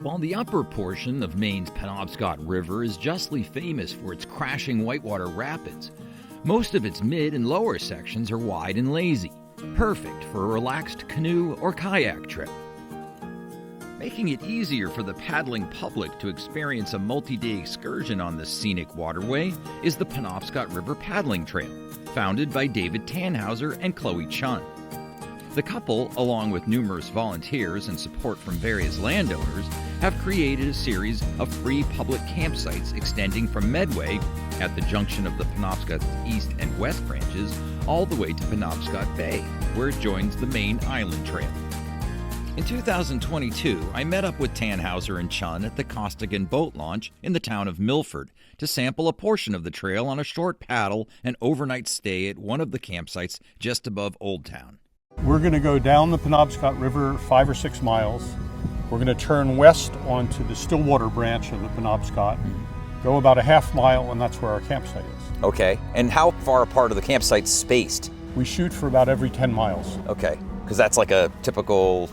While the upper portion of Maine's Penobscot River is justly famous for its crashing whitewater rapids, most of its mid and lower sections are wide and lazy, perfect for a relaxed canoe or kayak trip. Making it easier for the paddling public to experience a multi-day excursion on this scenic waterway is the Penobscot River Paddling Trail, founded by David Tanhauser and Cloe Chunn. The couple, along with numerous volunteers and support from various landowners, have created a series of free public campsites extending from Medway at the junction of the Penobscot's east and west branches all the way to Penobscot Bay, where it joins the Maine Island Trail. In 2022, I met up with Tanhauser and Chunn at the Costigan Boat Launch in the town of Milford to sample a portion of the trail on a short paddle and overnight stay at one of the campsites just above Old Town. We're going to go down the Penobscot River 5 or 6 miles. We're going to turn west onto the Stillwater branch of the Penobscot, go about a half mile, and that's where our campsite is. Okay, and how far apart are the campsites spaced? We shoot for about every 10 miles. Okay, because that's like a typical,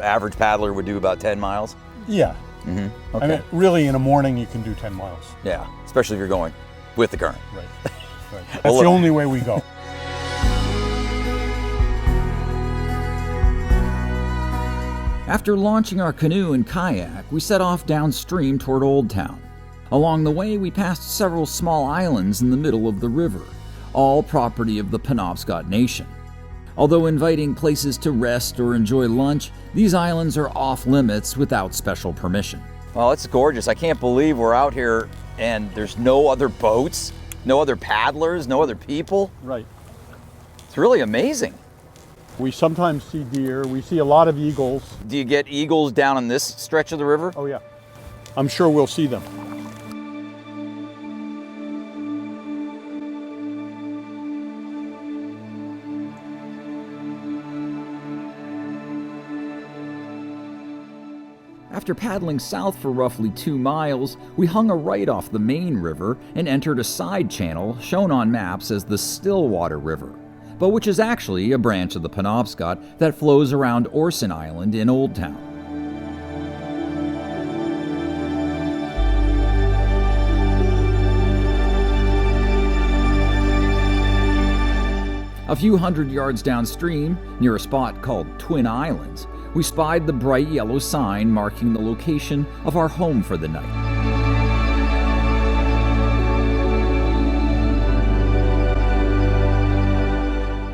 average paddler would do about 10 miles? Yeah. Okay. I mean, really in a morning you can do 10 miles. Yeah, especially if you're going with the current. Right. That's the only way we go. After launching our canoe and kayak, we set off downstream toward Old Town. Along the way, we passed several small islands in the middle of the river, all property of the Penobscot Nation. Although inviting places to rest or enjoy lunch, these islands are off limits without special permission. Well, it's gorgeous. I can't believe we're out here and there's no other boats, no other paddlers, no other people. Right. It's really amazing. We sometimes see deer. We see a lot of eagles. Do you get eagles down on this stretch of the river? Oh yeah. I'm sure we'll see them. After paddling south for roughly 2 miles, we hung a right off the main river and entered a side channel shown on maps as the Stillwater River, but which is actually a branch of the Penobscot that flows around Orson Island in Old Town. A few hundred yards downstream, near a spot called Twin Islands, we spied the bright yellow sign marking the location of our home for the night.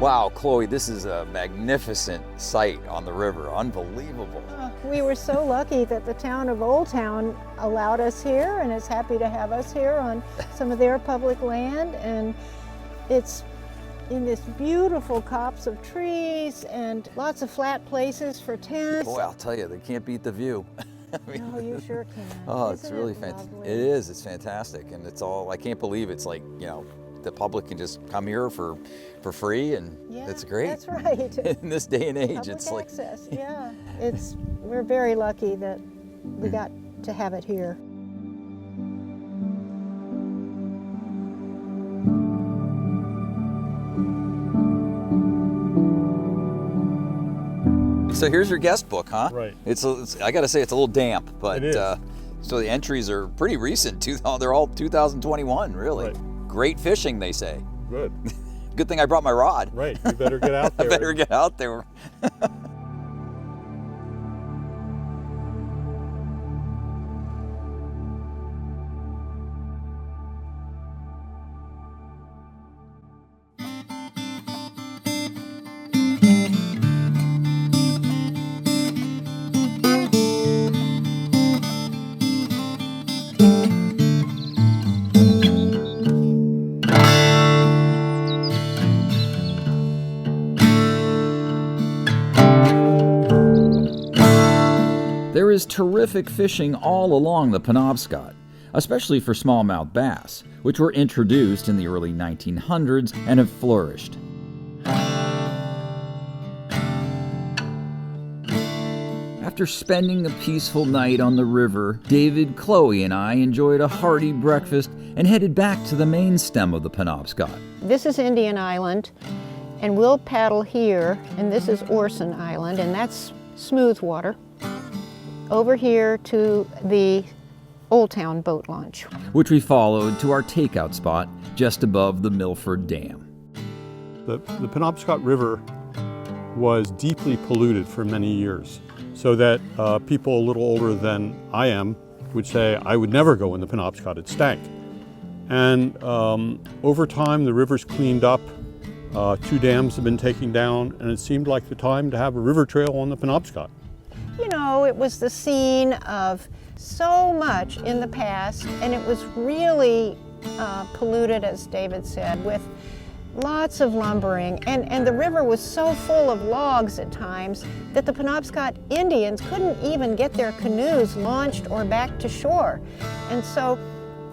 Wow, Chloe, this is a magnificent sight on the river. Unbelievable. We were so lucky that the town of Old Town allowed us here and is happy to have us here on some of their public land. And it's in this beautiful copse of trees and lots of flat places for tents. Boy, I'll tell you, they can't beat the view. No, you sure can. Oh, Isn't it's really it fantastic. lovely? It is, it's fantastic. And it's all, I can't believe it's like, the public can just come here for free, and it's great. That's right. In this day and age, Public it's like access, yeah. We're very lucky that we got to have it here. So here's your guest book, huh? Right. It's I got to say it's a little damp, but It is. so the entries are pretty recent. They're all 2021, really. Right. Great fishing, they say. Good. Good thing I brought my rod. Right. You better get out I there. better get out there. There is terrific fishing all along the Penobscot, especially for smallmouth bass, which were introduced in the early 1900s and have flourished. After spending a peaceful night on the river, David, Chloe, and I enjoyed a hearty breakfast and headed back to the main stem of the Penobscot. This is Indian Island, and we'll paddle here, and this is Orson Island, and that's smooth water. over here to the Old Town Boat Launch. which we followed to our takeout spot just above the Milford Dam. The Penobscot River was deeply polluted for many years, so that people a little older than I am would say, I would never go in the Penobscot, it stank. And over time, the river's cleaned up. 2 dams have been taken down, and it seemed like the time to have a river trail on the Penobscot. You know, it was the scene of so much in the past, and it was really polluted, as David said, with lots of lumbering, and the river was so full of logs at times that the Penobscot Indians couldn't even get their canoes launched or back to shore. And so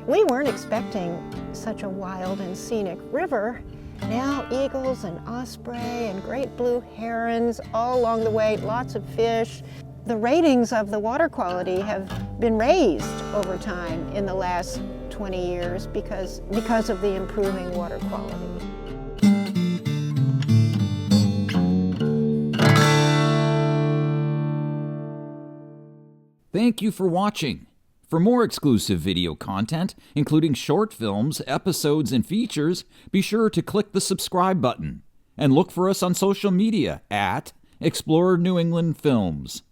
we weren't expecting such a wild and scenic river. Now eagles and osprey and great blue herons all along the way, lots of fish. The ratings of the water quality have been raised over time in the last 20 years because of the improving water quality. Thank you for watching. For more exclusive video content, including short films, episodes, and features, be sure to click the subscribe button and look for us on social media at Explorer New England Films.